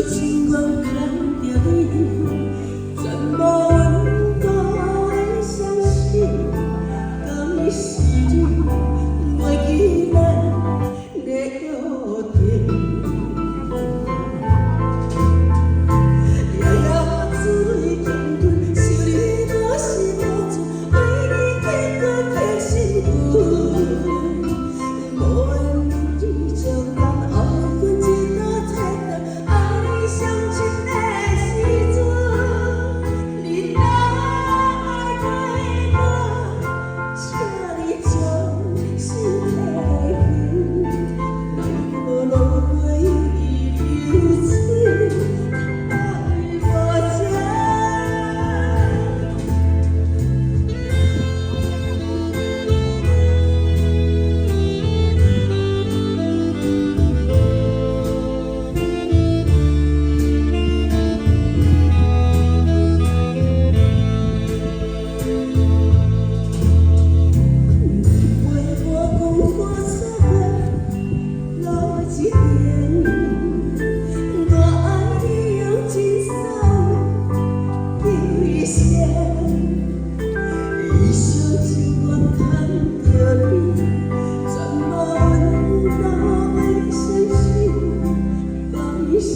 情愿牵着你，全无温度的双手，甘是你忘记咱的约定。夜夜珠泪强吞，想你无时无阵，为你刻骨刻心痕。无缘两字将咱爱恨一刀切断，爱你尚深的时阵，你若爱过我，请你将心拿来还。奈何落花有意，流水太无情。为我风花雪月路一程，我爱你用尽所有求一生，一厢情愿牵着你，全无温度的双手，甘是